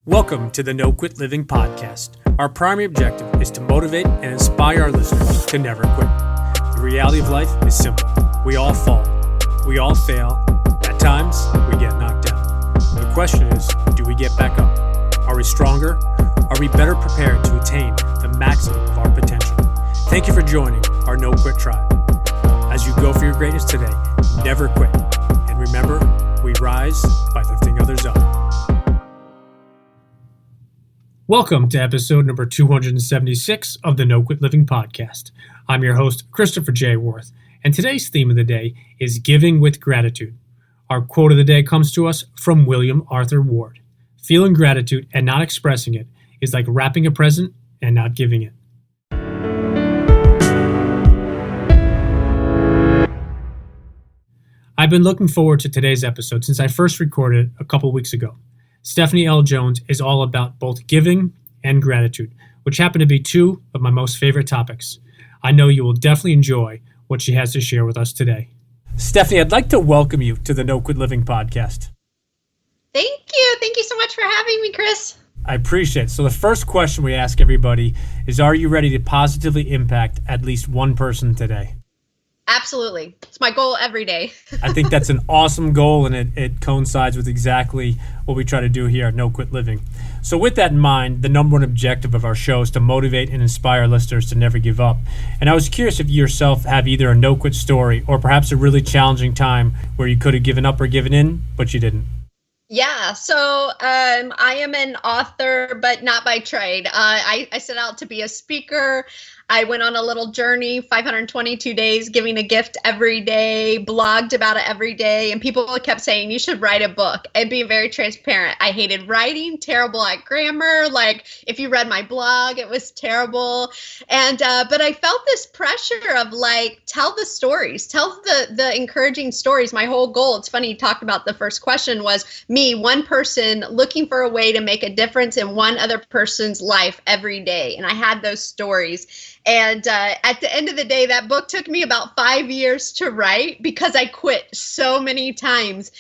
Welcome to the No Quit Living podcast. Our primary objective is to motivate and inspire our listeners to never quit. The reality of life is simple. We all fall. We all fail. At times, we get knocked down. The question is, do we get back up? Are we stronger? Are we better prepared to attain the maximum of our potential? Thank you for joining our No Quit tribe. As you go for your greatness today, never quit. And remember, we rise by lifting others up. Welcome to episode number 276 of the No Quit Living podcast. I'm your host, Christopher J. Worth, and today's theme of the day is giving with gratitude. Our quote of the day comes to us from William Arthur Ward. Feeling gratitude and not expressing it is like wrapping a present and not giving it. I've been looking forward to today's episode since I first recorded it a couple weeks ago. Stephanie L. Jones is all about both giving and gratitude, which happen to be two of my most favorite topics. I know you will definitely enjoy what she has to share with us today. Stephanie, I'd like to welcome you to the No Quit Living podcast. Thank you. Thank you so much for having me, Chris. I appreciate it. So the first question we ask everybody is, are you ready to positively impact at least one person today? Absolutely. It's my goal every day. I think that's an awesome goal, and it coincides with exactly what we try to do here at No Quit Living. So with that in mind, the number one objective of our show is to motivate and inspire listeners to never give up. And I was curious if you yourself have either a no-quit story or perhaps a really challenging time where you could have given up or given in, but you didn't. Yeah, so I am an author, but not by trade. I set out to be a speaker. I went on a little journey, 522 days, giving a gift every day, blogged about it every day, and people kept saying, you should write a book, and being very transparent. I hated writing, terrible at grammar. Like, if you read my blog, it was terrible. And but I felt this pressure of like, tell the stories, tell the encouraging stories. My whole goal, it's funny you talked about the first question, was me, one person looking for a way to make a difference in one other person's life every day. And I had those stories. And at the end of the day, that book took me about 5 years to write because I quit so many times.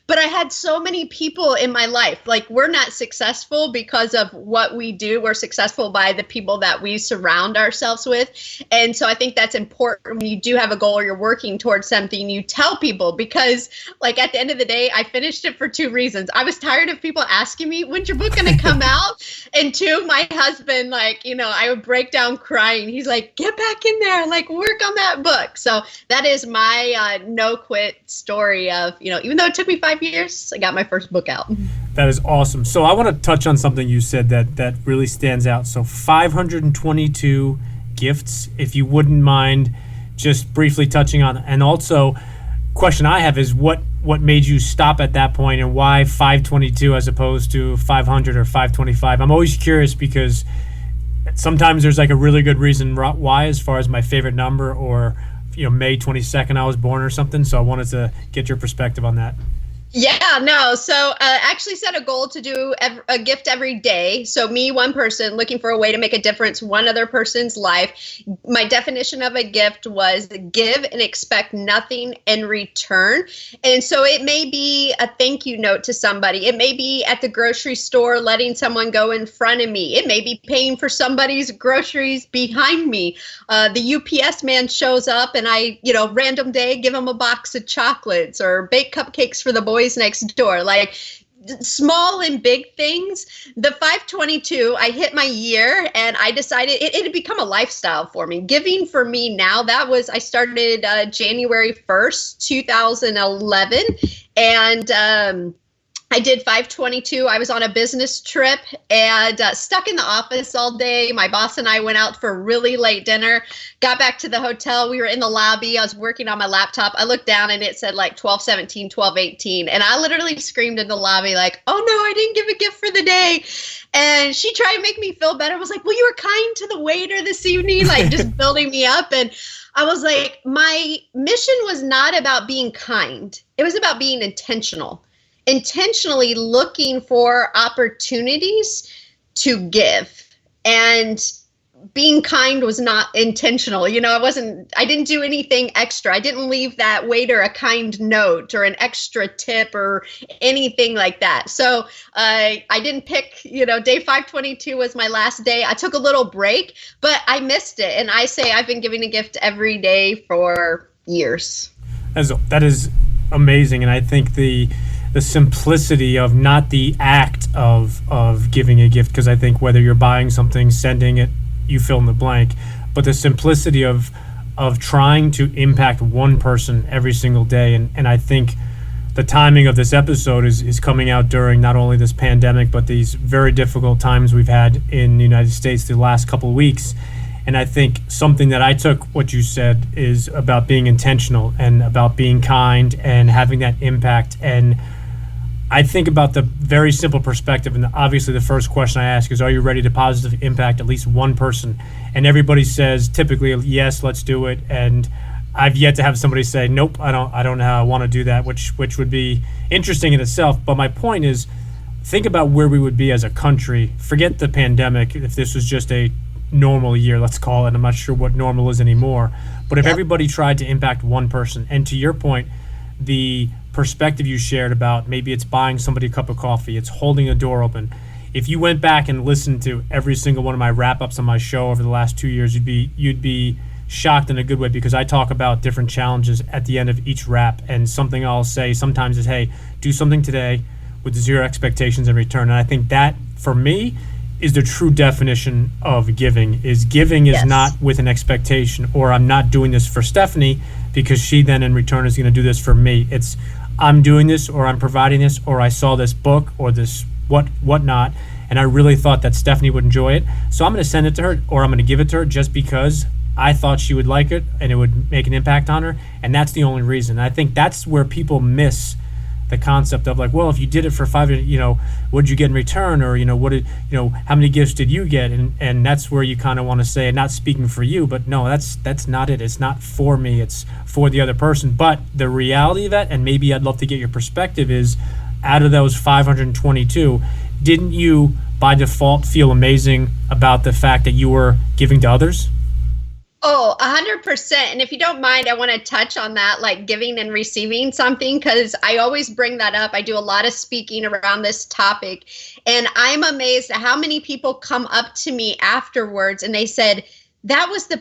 But I had so many people in my life. Like, we're not successful because of what we do. We're successful by the people that we surround ourselves with. And so I think that's important when you do have a goal or you're working towards something, you tell people, because like at the end of the day, I finished it for two reasons. I was tired of people asking me, when's your book going to come out? And two, my husband, I would break down crying. He's like, get back in there, like work on that book. So that is my no quit story of, even though it took me 5 years, I got my first book out. That is awesome. So I want to touch on something you said that really stands out. So 522 gifts, if you wouldn't mind just briefly touching on. And also, question I have is what made you stop at that point, and why 522 as opposed to 500 or 525? I'm always curious because sometimes there's like a really good reason why, as far as my favorite number, or May 22nd I was born or something. So I wanted to get your perspective on that. Yeah, no. So actually set a goal to do a gift every day. So me, one person, looking for a way to make a difference one other person's life. My definition of a gift was give and expect nothing in return. And so it may be a thank you note to somebody. It may be at the grocery store letting someone go in front of me. It may be paying for somebody's groceries behind me. The UPS man shows up and I, random day, give him a box of chocolates or bake cupcakes for the boys next door. Like, small and big things. The 522, I hit my year and I decided it had become a lifestyle for me. Giving for me now, I started January 1st, 2011. And I did 522. I was on a business trip and stuck in the office all day. My boss and I went out for a really late dinner, got back to the hotel. We were in the lobby. I was working on my laptop. I looked down and it said like 1217, 1218. And I literally screamed in the lobby like, oh no, I didn't give a gift for the day. And she tried to make me feel better. I was like, well, you were kind to the waiter this evening, like just building me up. And I was like, my mission was not about being kind. It was about being intentionally looking for opportunities to give. And being kind was not intentional. I didn't do anything extra. I didn't leave that waiter a kind note or an extra tip or anything like that. So I didn't pick, day 522 was my last day. I took a little break, but I missed it. And I say I've been giving a gift every day for years. That is amazing. And I think the simplicity of not the act of giving a gift, because I think whether you're buying something, sending it, you fill in the blank, but the simplicity of trying to impact one person every single day. And I think the timing of this episode is coming out during not only this pandemic, but these very difficult times we've had in the United States the last couple of weeks. And I think something that I took what you said is about being intentional and about being kind and having that impact. And I think about the very simple perspective, and obviously the first question I ask is, are you ready to positively impact at least one person? And everybody says typically, yes, let's do it. And I've yet to have somebody say, nope, I don't want to do that, which would be interesting in itself. But my point is, think about where we would be as a country. Forget the pandemic. If this was just a normal year, let's call it, I'm not sure what normal is anymore. But if everybody tried to impact one person, and to your point, the perspective you shared about maybe it's buying somebody a cup of coffee, it's holding a door open. If you went back and listened to every single one of my wrap-ups on my show over the last 2 years, you'd be shocked in a good way, because I talk about different challenges at the end of each wrap, and something I'll say sometimes is, hey, do something today with zero expectations in return. And I think that, for me, is the true definition of giving. Giving is not with an expectation, or I'm not doing this for Stephanie because she then in return is going to do this for me. It's I'm doing this, or I'm providing this, or I saw this book or this whatnot, and I really thought that Stephanie would enjoy it, so I'm going to send it to her, or I'm going to give it to her just because I thought she would like it and it would make an impact on her. And that's the only reason. I think that's where people miss the concept of, like, well, if you did it for $5, what did you get in return? Or, how many gifts did you get? And that's where you kind of want to say, not speaking for you, but no, that's not it. It's not for me. It's for the other person. But the reality of that, and maybe I'd love to get your perspective, is out of those 522, didn't you by default feel amazing about the fact that you were giving to others? Oh, 100%. And if you don't mind, I want to touch on that, like giving and receiving something, because I always bring that up. I do a lot of speaking around this topic, and I'm amazed at how many people come up to me afterwards and they said, that was the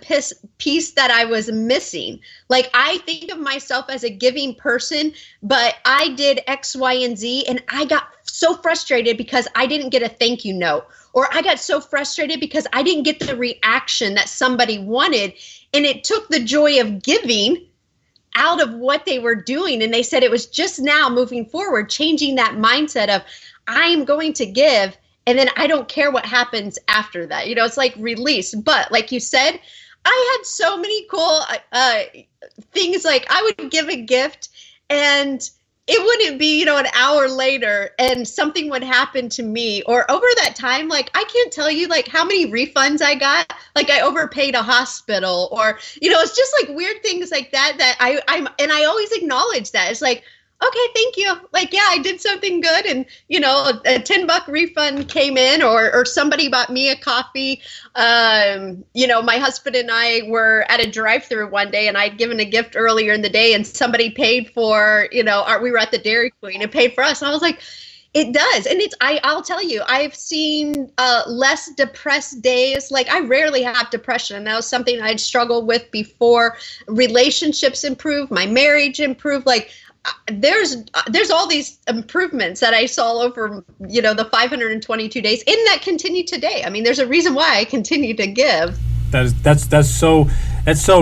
piece that I was missing. Like, I think of myself as a giving person, but I did X, Y, and Z, and I got so frustrated because I didn't get a thank you note. Or I got so frustrated because I didn't get the reaction that somebody wanted. And it took the joy of giving out of what they were doing. And they said it was just now moving forward, changing that mindset of, I'm going to give, and then I don't care what happens after that. It's like release. But like you said, I had so many cool things. Like, I would give a gift and it wouldn't be, an hour later and something would happen to me, or over that time, like, I can't tell you like how many refunds I got. Like, I overpaid a hospital, or, it's just like weird things like that and I always acknowledge that. It's like, okay, thank you. Like, yeah, I did something good, and a $10 refund came in, or somebody bought me a coffee. My husband and I were at a drive-thru one day, and I'd given a gift earlier in the day, and somebody paid for, we were at the Dairy Queen and paid for us, and I was like, it does. And I'll tell you, I've seen less depressed days. Like, I rarely have depression, and that was something I'd struggled with before. Relationships improved, my marriage improved. Like, there's all these improvements that I saw over, the 522 days, and that continue today. I mean, there's a reason why I continue to give. That's so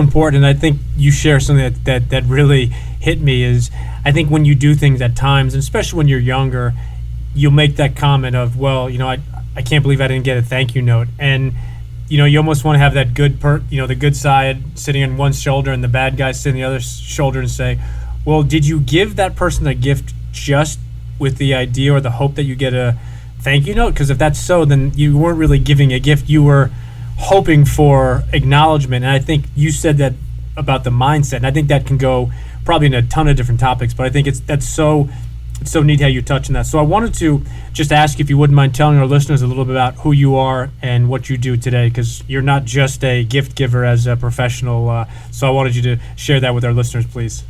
important. And I think you share something that really hit me is, I think when you do things at times, and especially when you're younger, you'll make that comment of, well, I can't believe I didn't get a thank you note. And, you almost want to have that good the good side sitting on one shoulder and the bad guy sitting on the other shoulder, and say, well, did you give that person a gift just with the idea or the hope that you get a thank you note? Because if that's so, then you weren't really giving a gift. You were hoping for acknowledgement. And I think you said that about the mindset. And I think that can go probably in a ton of different topics. But I think that's so it's so neat how you touch on that. So I wanted to just ask if you wouldn't mind telling our listeners a little bit about who you are and what you do today, because you're not just a gift giver as a professional. So I wanted you to share that with our listeners, please.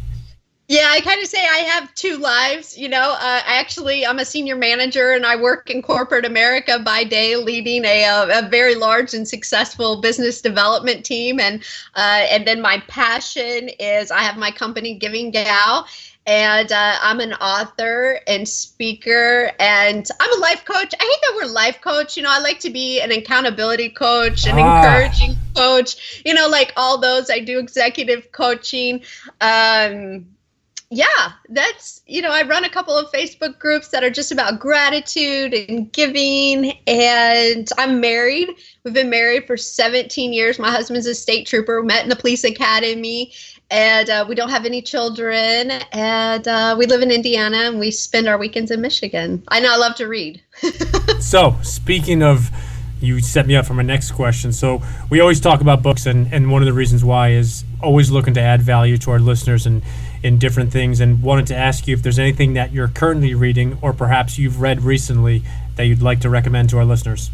Yeah, I kind of say I have two lives. I'm a senior manager and I work in corporate America by day, leading a very large and successful business development team. And then my passion is I have my company, Giving Gal. And I'm an author and speaker, and I'm a life coach. I hate that word life coach. I like to be an accountability coach, an encouraging coach, like all those. I do executive coaching. Yeah, that's, I run a couple of Facebook groups that are just about gratitude and giving, and I'm married. We've been married for 17 years. My husband's a state trooper. We met in the police academy, and we don't have any children, and we live in Indiana, and we spend our weekends in Michigan. I know I love to read. So, speaking of, you set me up for my next question. So we always talk about books, and one of the reasons why is always looking to add value to our listeners and in different things, and wanted to ask you if there's anything that you're currently reading or perhaps you've read recently that you'd like to recommend to our listeners.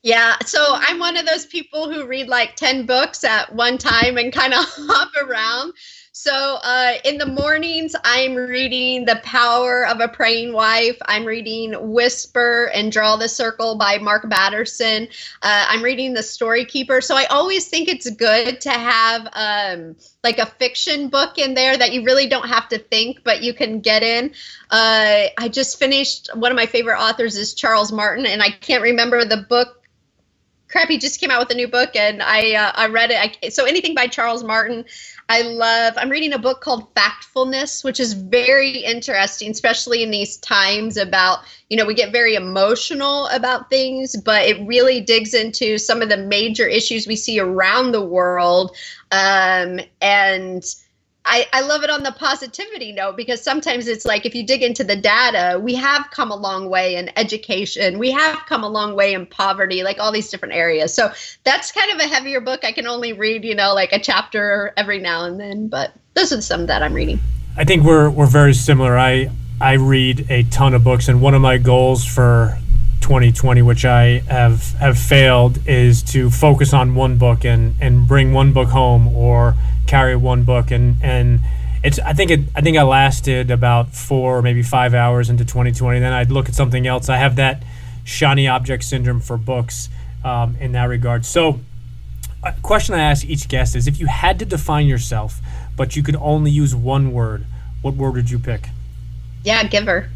Yeah, so I'm one of those people who read like 10 books at one time and kind of hop around. So in the mornings, I'm reading The Power of a Praying Wife. I'm reading Whisper and Draw the Circle by Mark Batterson. I'm reading The Story Keeper. So I always think it's good to have like a fiction book in there that you really don't have to think, but you can get in. I just finished, one of my favorite authors is Charles Martin, and I can't remember the book. Crap, he just came out with a new book, and I read it. So anything by Charles Martin, I love. I'm reading a book called Factfulness, which is very interesting, especially in these times about, we get very emotional about things, but it really digs into some of the major issues we see around the world. And I love it on the positivity note, because sometimes it's like if you dig into the data, we have come a long way in education. We have come a long way in poverty, like all these different areas. So that's kind of a heavier book. I can only read, like a chapter every now and then, but those are some that I'm reading. I think we're very similar. I read a ton of books, and one of my goals for 2020, which I have failed, is to focus on one book and bring one book home or carry one book, and it's I think I lasted about 4 maybe 5 hours into 2020. Then I'd look at something else. I have that shiny object syndrome for books in that regard. So a question I ask each guest is, if you had to define yourself but you could only use one word, what word would you pick? Yeah, giver.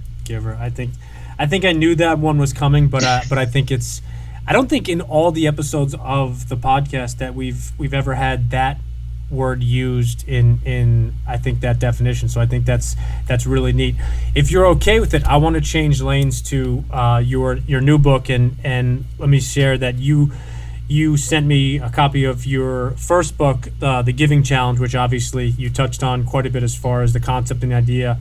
I think I knew that one was coming, but I think I don't think in all the episodes of the podcast that we've ever had that word used in I think that definition. So I think that's really neat. If you're okay with it, I want to change lanes to your new book, and let me share that you sent me a copy of your first book, The Giving Challenge, which obviously you touched on quite a bit as far as the concept and the idea.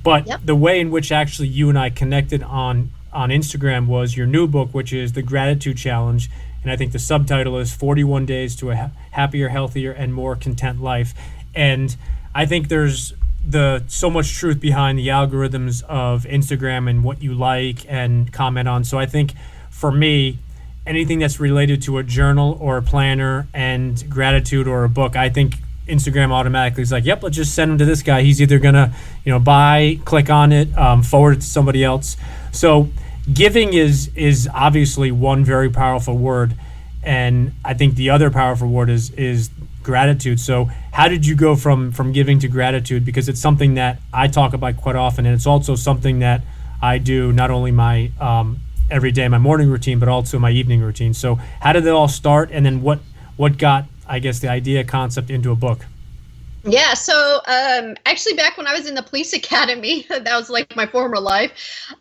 But yep. The way in which actually you and I connected on Instagram was your new book, which is The Gratitude Challenge. And I think the subtitle is 41 Days to a Happier, Healthier, and More Content Life. And I think there's so much truth behind the algorithms of Instagram and what you like and comment on. So I think for me, anything that's related to a journal or a planner and gratitude or a book, I think Instagram automatically is like, yep, let's just send him to this guy. He's either gonna, buy, click on it, forward it to somebody else. So giving is obviously one very powerful word, and I think the other powerful word is gratitude. So how did you go from giving to gratitude? Because it's something that I talk about quite often, and it's also something that I do not only my every day, my morning routine, but also my evening routine. So how did it all start, and then what got, I guess, the idea concept into a book? Yeah, so actually back when I was in the police academy, that was like my former life,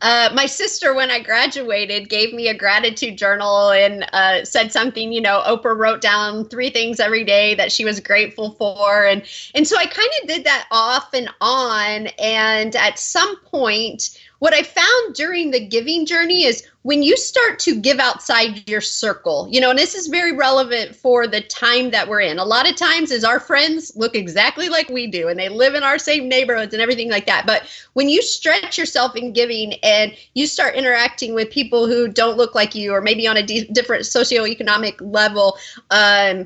my sister, when I graduated, gave me a gratitude journal and said something, Oprah wrote down 3 things every day that she was grateful for. And so I kind of did that off and on. And at some point, what I found during the giving journey is when you start to give outside your circle, and this is very relevant for the time that we're in. A lot of times is our friends look exactly like we do and they live in our same neighborhoods and everything like that. But when you stretch yourself in giving and you start interacting with people who don't look like you, or maybe on a different socioeconomic level,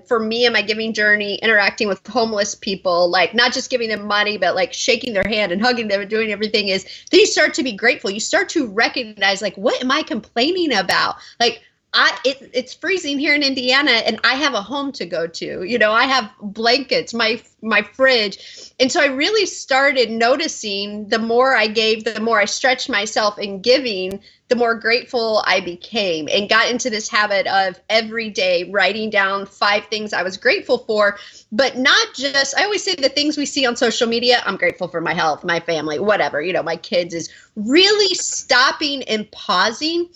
for me in my giving journey, interacting with homeless people, like not just giving them money, but like shaking their hand and hugging them and doing everything, is then you start to be grateful. You start to recognize, like, what am I complaining about? Like, it's freezing here in Indiana and I have a home to go to. I have blankets, my fridge. And so I really started noticing the more I gave, the more I stretched myself in giving, the more grateful I became, and got into this habit of every day writing down 5 things I was grateful for, but not just, I always say the things we see on social media, I'm grateful for my health, my family, whatever, my kids, is really stopping and pausing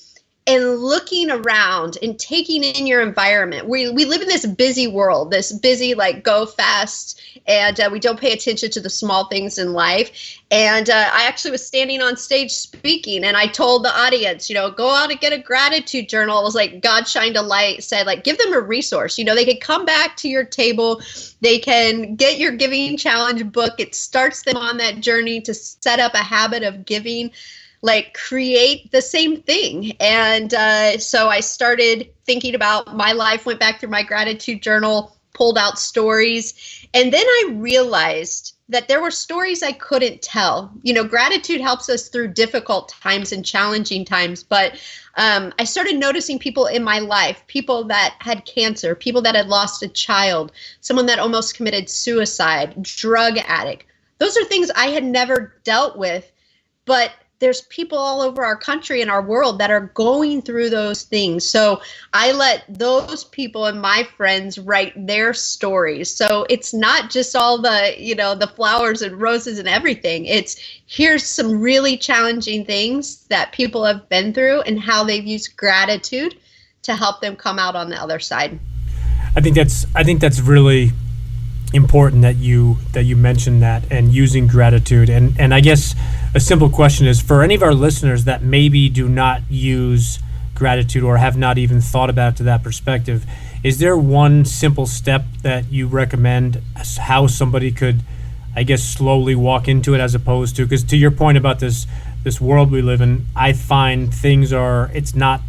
and looking around and taking in your environment. We live in this busy world, this busy, like, go fast, and we don't pay attention to the small things in life. And I actually was standing on stage speaking, and I told the audience, go out and get a gratitude journal. It was like God shined a light, said, like, give them a resource. They could come back to your table. They can get your Giving Challenge book. It starts them on that journey to set up a habit of giving. Like, create the same thing. And so I started thinking about my life, went back through my gratitude journal, pulled out stories. And then I realized that there were stories I couldn't tell. Gratitude helps us through difficult times and challenging times. But I started noticing people in my life, people that had cancer, people that had lost a child, someone that almost committed suicide, drug addict. Those are things I had never dealt with, but there's people all over our country and our world that are going through those things. So I let those people and my friends write their stories. So it's not just all the, the flowers and roses and everything. It's, here's some really challenging things that people have been through and how they've used gratitude to help them come out on the other side. I think that's really important that you mentioned that, and using gratitude. And I guess a simple question is, for any of our listeners that maybe do not use gratitude or have not even thought about it to that perspective, is there one simple step that you recommend how somebody could, I guess, slowly walk into it, as opposed to, because to your point about this world we live in, I find it's not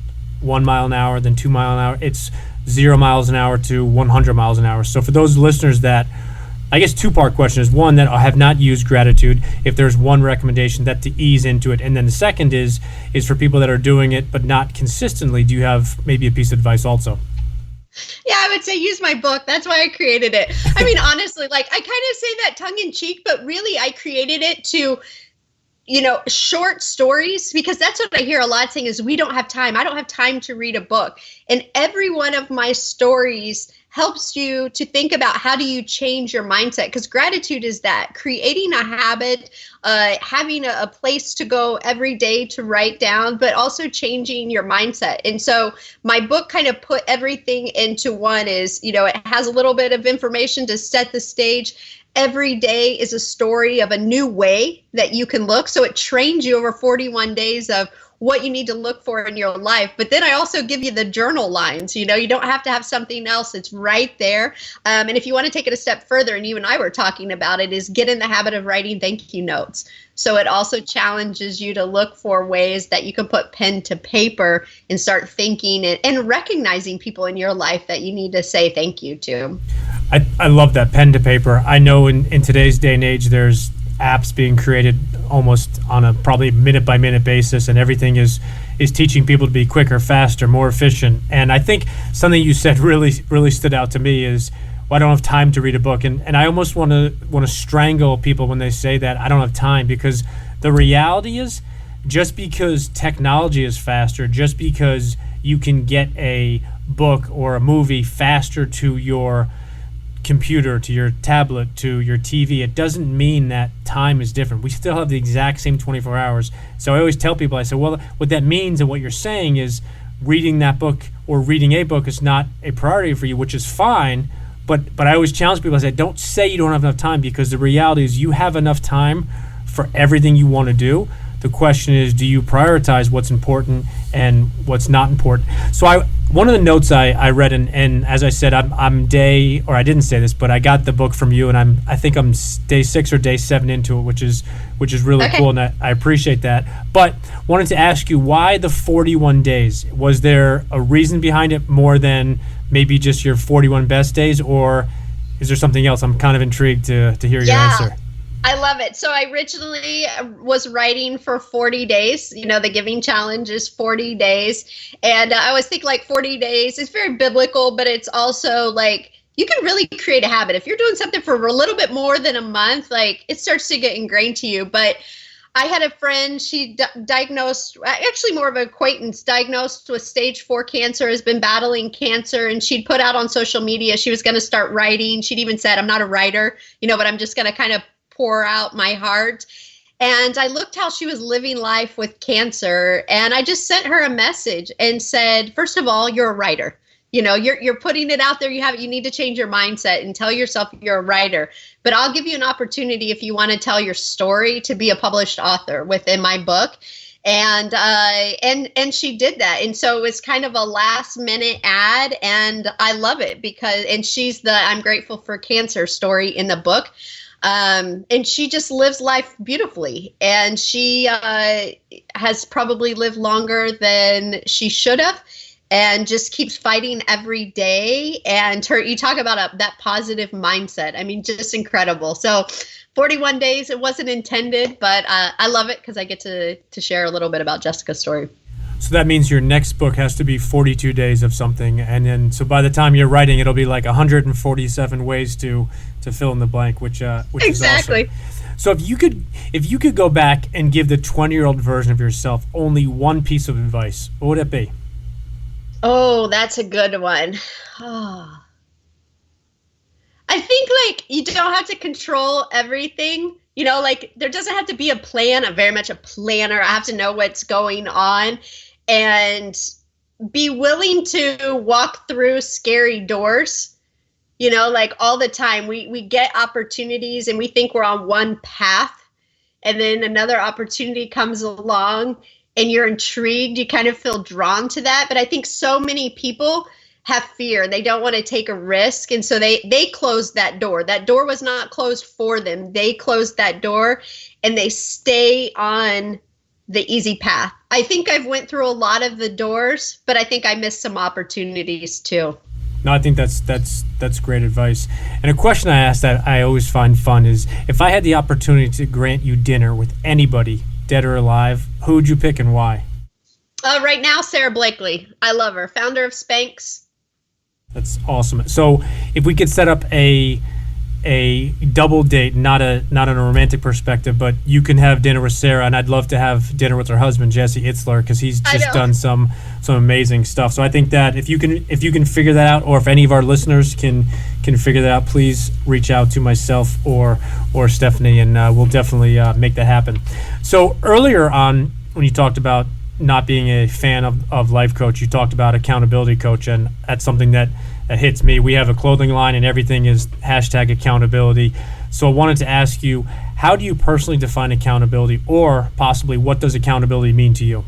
1 mile an hour, then 2 mile an hour. It's 0 miles an hour to 100 miles an hour. So for those listeners that, I guess, 2-part question is, one, that have not used gratitude, if there's one recommendation that to ease into it. And then the second is for people that are doing it but not consistently, do you have maybe a piece of advice also? Yeah, I would say use my book. That's why I created it. I mean, honestly, like, I kind of say that tongue in cheek, but really I created it to, short stories, because that's what I hear a lot saying is, we don't have time. I don't have time to read a book. And every one of my stories helps you to think about, how do you change your mindset? Because gratitude is that, creating a habit, having a place to go every day to write down, but also changing your mindset. And so my book kind of put everything into one. Is, it has a little bit of information to set the stage. Every day is a story of a new way that you can look. So it trains you over 41 days of what you need to look for in your life. But then I also give you the journal lines. You don't have to have something else. It's right there. And if you want to take it a step further, and you and I were talking about it, is get in the habit of writing thank you notes. So it also challenges you to look for ways that you can put pen to paper and start thinking and recognizing people in your life that you need to say thank you to. I love that, pen to paper. I know in today's day and age, there's apps being created almost on a probably minute by minute basis, and everything is teaching people to be quicker, faster, more efficient. And I think something you said really stood out to me is, well, I don't have time to read a book. And I almost want to strangle people when they say that I don't have time, because the reality is, just because technology is faster, just because you can get a book or a movie faster to your computer, to your tablet, to your TV, it doesn't mean that time is different. We still have the exact same 24 hours. So I always tell people, I say, well, what that means and what you're saying is, reading that book or reading a book is not a priority for you, which is fine. But I always challenge people. I say, don't say you don't have enough time, because the reality is you have enough time for everything you want to do. the question is, do you prioritize what's important and what's not important? So one of the notes I read, and as I said, I'm day, or I didn't say this, but I got the book from you, and I think I'm day 6 or day 7 into it, which is really cool, and I appreciate that. But wanted to ask you, why the 41 days? Was there a reason behind it more than maybe just your 41 best days, or is there something else? I'm kind of intrigued to hear your answer. I love it. So I originally was writing for 40 days. The Giving Challenge is 40 days. And I always think like 40 days is very biblical, but it's also like you can really create a habit. If you're doing something for a little bit more than a month, like it starts to get ingrained to you. But I had a friend, she diagnosed, actually more of an acquaintance, diagnosed with stage 4 cancer, has been battling cancer, and she'd put out on social media she was going to start writing. She'd even said, I'm not a writer, but I'm just going to kind of pour out my heart. And I looked how she was living life with cancer, and I just sent her a message and said, first of all, you're a writer. You're putting it out there. You need to change your mindset and tell yourself you're a writer. But I'll give you an opportunity if you want to tell your story to be a published author within my book. And she did that. And so it was kind of a last minute ad, and I love it and she's the I'm grateful for cancer story in the book. And she just lives life beautifully, and she has probably lived longer than she should have, and just keeps fighting every day. And you talk about that positive mindset. I mean, just incredible. So 41 days, it wasn't intended, but I love it because I get to share a little bit about Jessica's story. So that means your next book has to be 42 days of something, and then so by the time you're writing, it'll be like 147 ways to fill in the blank, which exactly. is awesome. So if you could go back and give the 20-year-old version of yourself only one piece of advice, what would it be? Oh, that's a good one. Oh. I think like you don't have to control everything. Like there doesn't have to be a plan. I'm very much a planner. I have to know what's going on and be willing to walk through scary doors. Like all the time we get opportunities and we think we're on one path, and then another opportunity comes along and you're intrigued. You kind of feel drawn to that. But I think so many people have fear. They don't want to take a risk. And so they closed that door. That door was not closed for them. They closed that door and they stay on the easy path. I think I've went through a lot of the doors, but I think I missed some opportunities too. No, I think that's great advice. And a question I ask that I always find fun is, if I had the opportunity to grant you dinner with anybody, dead or alive, who would you pick and why? Right now, Sarah Blakely. I love her. Founder of Spanx. That's awesome. So if we could set up a double date, not on a romantic perspective, but you can have dinner with Sarah, and I'd love to have dinner with her husband, Jesse Itzler, because he's just done some amazing stuff. So I think that if you can figure that out, or if any of our listeners can figure that out, please reach out to myself or Stephanie, and we'll definitely make that happen. So earlier on, when you talked about not being a fan of life coach, you talked about accountability coach, and that's something that hits me. We have a clothing line and everything is #accountability. So I wanted to ask you, how do you personally define accountability, or possibly what does accountability mean to you?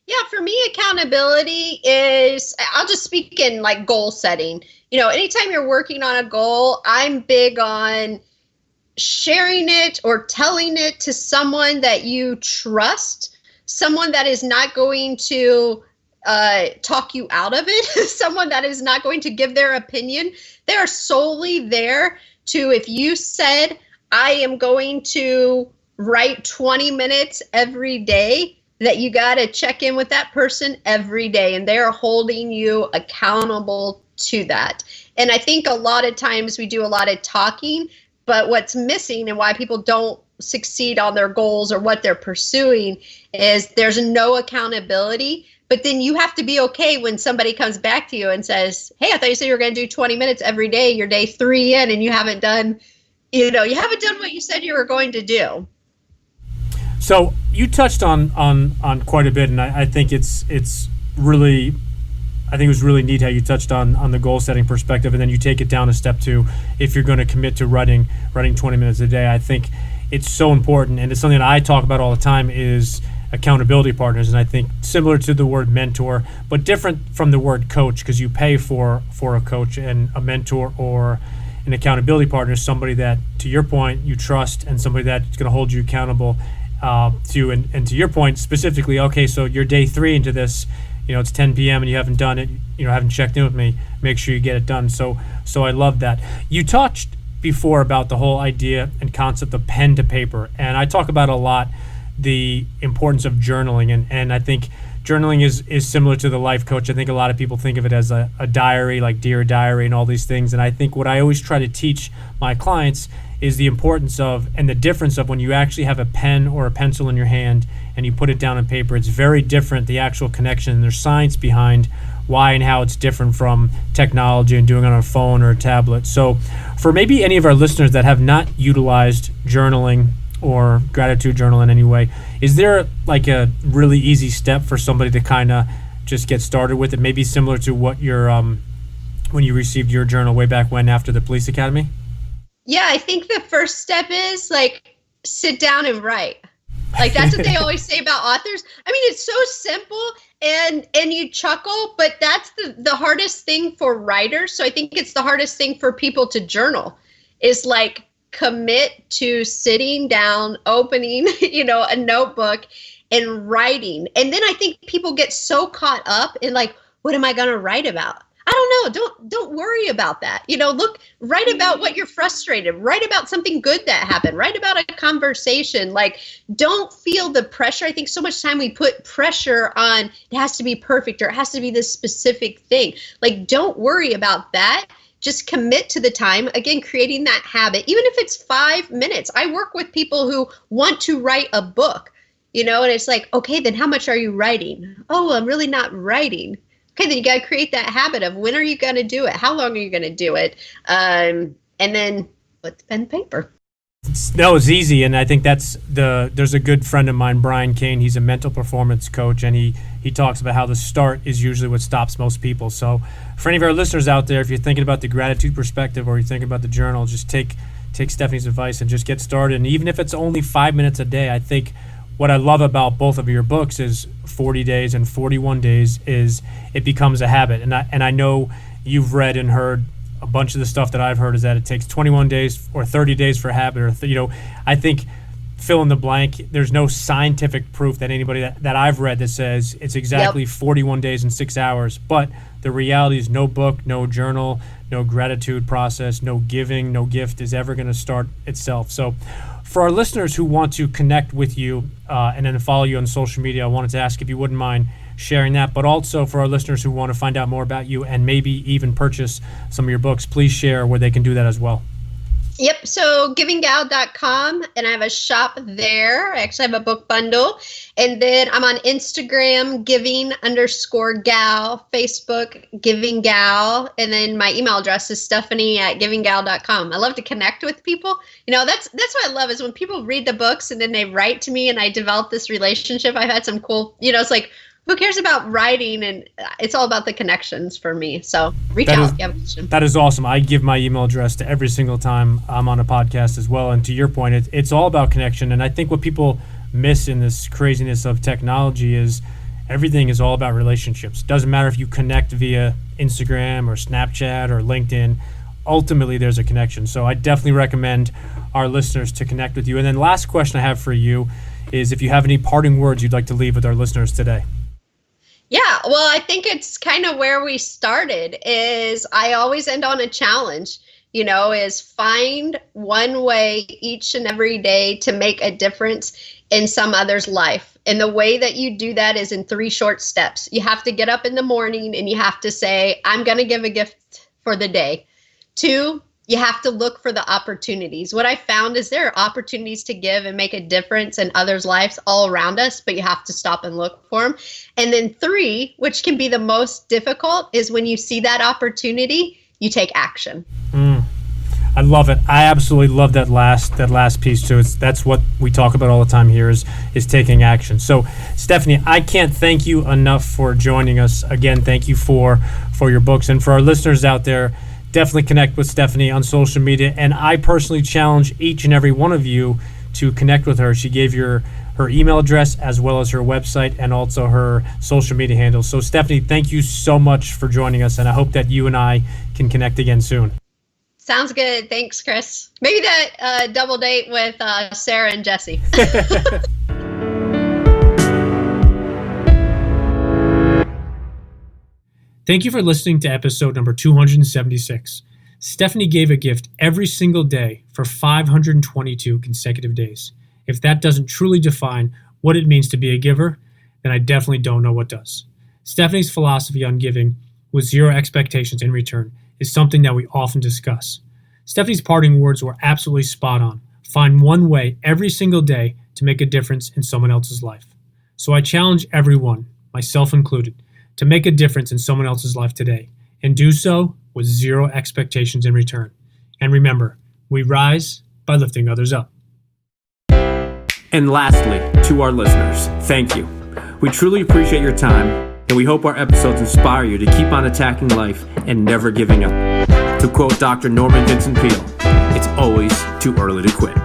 Yeah, for me, accountability is, I'll just speak in like goal setting. Anytime you're working on a goal, I'm big on sharing it or telling it to someone that you trust, someone that is not going to talk you out of it, someone that is not going to give their opinion. They are solely there to, if you said, I am going to write 20 minutes every day, that you got to check in with that person every day, and they are holding you accountable to that. And I think a lot of times we do a lot of talking, but what's missing and why people don't succeed on their goals or what they're pursuing is there's no accountability. But then you have to be okay when somebody comes back to you and says, hey, I thought you said you were going to do 20 minutes every day. You're day 3 in and you haven't done what you said you were going to do. So you touched on quite a bit, and I think it was really neat how you touched on the goal setting perspective, and then you take it down a step to, if you're going to commit to writing 20 minutes a day. I think it's so important, and it's something that I talk about all the time, is accountability partners. And I think similar to the word mentor, but different from the word coach, because you pay for a coach, and a mentor or an accountability partner is somebody that, to your point, you trust, and somebody that's going to hold you accountable to. And to your point specifically, okay, so you're day 3 into this, it's 10 p.m. and you haven't done it, haven't checked in with me, make sure you get it done. So I love that. You touched before about the whole idea and concept of pen to paper, and I talk about a lot the importance of journaling, and I think journaling is similar to the life coach. I think a lot of people think of it as a diary, like Dear Diary and all these things, and I think what I always try to teach my clients is the importance of, and the difference of, when you actually have a pen or a pencil in your hand and you put it down on paper. It's very different, the actual connection, and there's science behind why and how it's different from technology and doing it on a phone or a tablet. So for maybe any of our listeners that have not utilized journaling or gratitude journal in any way, is there like a really easy step for somebody to kind of just get started with it, maybe similar to what your when you received your journal way back when after the police academy? Yeah, I think the first step is like sit down and write. Like that's what they always say about authors. I mean, it's so simple and you chuckle, but that's the hardest thing for writers. So I think it's the hardest thing for people to journal, is like commit to sitting down, opening, a notebook and writing. And then I think people get so caught up in like, what am I going to write about? I don't know. Don't worry about that. Write about what you're frustrated. Write about something good that happened. Write about a conversation. Like, don't feel the pressure. I think so much time we put pressure on, it has to be perfect or it has to be this specific thing. Like, don't worry about that. Just commit to the time. Again, creating that habit, even if it's 5 minutes. I work with people who want to write a book, and it's like, okay, then how much are you writing? Oh, I'm really not writing. Okay, then you got to create that habit of, when are you going to do it? How long are you going to do it? And then put the pen and paper. No, it's easy, and I think there's a good friend of mine, Brian Kane. He's a mental performance coach, and he talks about how the start is usually what stops most people. So for any of our listeners out there, if you're thinking about the gratitude perspective or you're thinking about the journal, just take Stephanie's advice and just get started. And even if it's only 5 minutes a day, I think what I love about both of your books is 40 days and 41 days is it becomes a habit. And I know you've read and heard a bunch of the stuff that I've heard is that it takes 21 days or 30 days for a habit, or I think fill in the blank. There's no scientific proof that anybody that I've read that says it's exactly 41 days and 6 hours. But the reality is no book, no journal, no gratitude process, no giving, no gift is ever going to start itself. So for our listeners who want to connect with you and then follow you on social media, I wanted to ask if you wouldn't mind sharing that. But also for our listeners who want to find out more about you and maybe even purchase some of your books, please share where they can do that as well. Yep. So givinggal.com, and I have a shop there. I actually have a book bundle. And then I'm on Instagram, giving_gal, Facebook, Giving Gal. And then my email address is Stephanie@givinggal.com. I love to connect with people. That's what I love, is when people read the books and then they write to me and I develop this relationship. I've had some cool, it's like, who cares about writing? And it's all about the connections for me. So reach out if you have a question. That is awesome. I give my email address to every single time I'm on a podcast as well. And to your point, it's all about connection. And I think what people miss in this craziness of technology is everything is all about relationships. Doesn't matter if you connect via Instagram or Snapchat or LinkedIn. Ultimately, there's a connection. So I definitely recommend our listeners to connect with you. And then last question I have for you is if you have any parting words you'd like to leave with our listeners today. Yeah, well, I think it's kind of where we started, is I always end on a challenge, is find one way each and every day to make a difference in some other's life. And the way that you do that is in 3 short steps. You have to get up in the morning and you have to say, I'm going to give a gift for the day. 2, you have to look for the opportunities. What I found is there are opportunities to give and make a difference in others' lives all around us, but you have to stop and look for them. And then 3, which can be the most difficult, is when you see that opportunity, you take action. I love it. I absolutely love that last piece too. That's what we talk about all the time here is taking action. So Stephanie, I can't thank you enough for joining us. Again, thank you for your books. And for our listeners out there, definitely connect with Stephanie on social media. And I personally challenge each and every one of you to connect with her, she gave her email address as well as her website and also her social media handles. So Stephanie, thank you so much for joining us, and I hope that you and I can connect again soon. Sounds good. Thanks, Chris. Maybe that double date with Sarah and Jesse. Thank you for listening to episode number 276. Stephanie gave a gift every single day for 522 consecutive days. If that doesn't truly define what it means to be a giver, then I definitely don't know what does. Stephanie's philosophy on giving with zero expectations in return is something that we often discuss. Stephanie's parting words were absolutely spot on. Find one way every single day to make a difference in someone else's life. So I challenge everyone, myself included, to make a difference in someone else's life today, and do so with zero expectations in return. And remember, we rise by lifting others up. And lastly, to our listeners, thank you. We truly appreciate your time, and we hope our episodes inspire you to keep on attacking life and never giving up. To quote Dr. Norman Vincent Peale, it's always too early to quit.